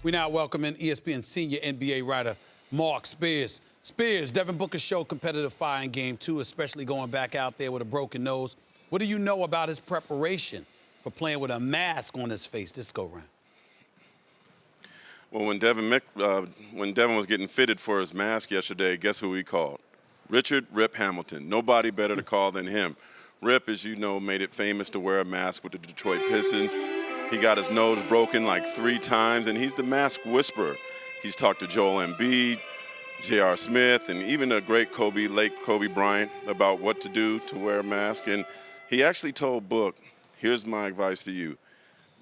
We now welcome in ESPN senior NBA writer Marc Spears. Spears, Devin Booker showed competitive fire in Game 2, especially going back out there with a broken nose. What do you know about his preparation for playing with a mask on his face this go-round? Well, when Devin was getting fitted for his mask yesterday, guess who he called? Richard "Rip" Hamilton. Nobody better to call than him. Rip, as you know, made it famous to wear a mask with the Detroit Pistons. He got his nose broken like 3 times, and he's the mask whisperer. He's talked to Joel Embiid, J.R. Smith, and even the great late Kobe Bryant about what to do to wear a mask. And he actually told Book, here's my advice to you.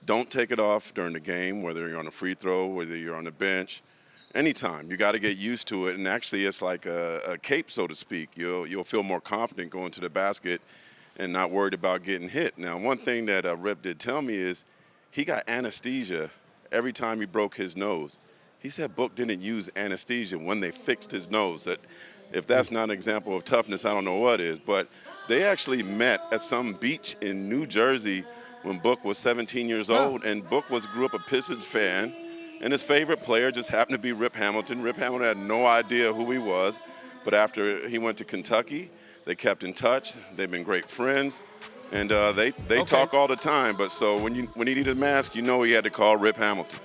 Don't take it off during the game, whether you're on a free throw, whether you're on the bench, anytime. You got to get used to it. And actually, it's like a cape, so to speak. You'll feel more confident going to the basket and not worried about getting hit. Now, one thing that Rip did tell me is he got anesthesia every time he broke his nose. He said Book didn't use anesthesia when they fixed his nose. That if that's not an example of toughness, I don't know what is. But they actually met at some beach in New Jersey when Book was 17 years old, and Book grew up a Pistons fan, and his favorite player just happened to be Rip Hamilton. Rip Hamilton had no idea who he was, but after he went to Kentucky, they kept in touch. They've been great friends, and they talk all the time. But so when he needed a mask, you know he had to call Rip Hamilton.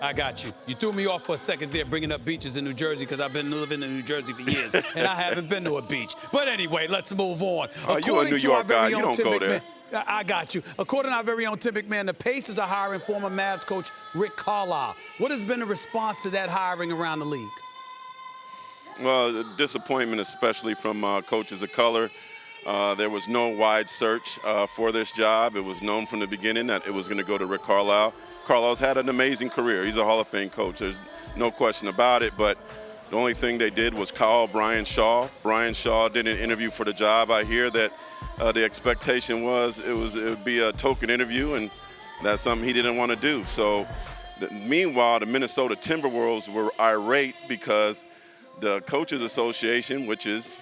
I got you. You threw me off for a second there bringing up beaches in New Jersey because I've been living in New Jersey for years, and I haven't been to a beach. But anyway, let's move on. You're a New York guy. You don't go there. I got you. According to our very own Tim McMahon, the Pacers are hiring former Mavs coach Rick Carlisle. What has been the response to that hiring around the league? Well, disappointment, especially from coaches of color. There was no wide search for this job. It was known from the beginning that it was going to go to Rick Carlisle. Carlisle's had an amazing career. He's a Hall of Fame coach. There's no question about it. But the only thing they did was call Brian Shaw. Brian Shaw did an interview for the job. I hear that the expectation was it would be a token interview, and that's something he didn't want to do. So, meanwhile, the Minnesota Timberwolves were irate because the Coaches Association, which is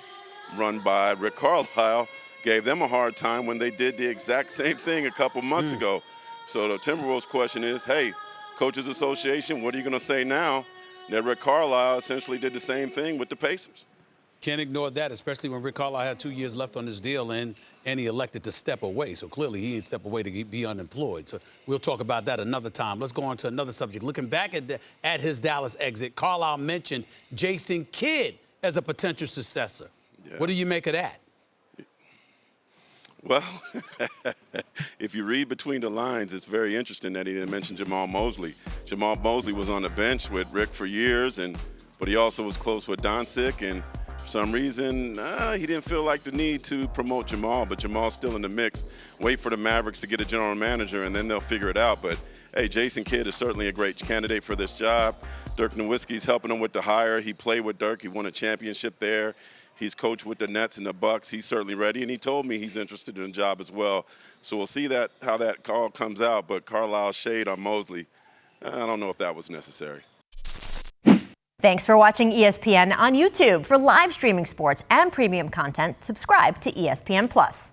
run by Rick Carlisle, gave them a hard time when they did the exact same thing a couple months ago. So the Timberwolves' question is, hey, Coaches Association, what are you going to say now that Rick Carlisle essentially did the same thing with the Pacers? Can't ignore that, especially when Rick Carlisle had 2 years left on his deal and he elected to step away. So clearly he didn't step away to be unemployed. So we'll talk about that another time. Let's go on to another subject. Looking back at his Dallas exit, Carlisle mentioned Jason Kidd as a potential successor. Yeah. What do you make of that? Well, if you read between the lines, it's very interesting that he didn't mention Jamal Mosley. Jamal Mosley was on the bench with Rick for years, but he also was close with Doncic, and for some reason, he didn't feel like the need to promote Jamal, but Jamal's still in the mix. Wait for the Mavericks to get a general manager, and then they'll figure it out. But, hey, Jason Kidd is certainly a great candidate for this job. Dirk Nowitzki's helping him with the hire. He played with Dirk. He won a championship there. He's coached with the Nets and the Bucks. He's certainly ready, and he told me he's interested in the job as well. So we'll see how that call comes out. But Carlisle's shade on Mosley, I don't know if that was necessary. Thanks for watching ESPN on YouTube. For live streaming sports and premium content, subscribe to ESPN+.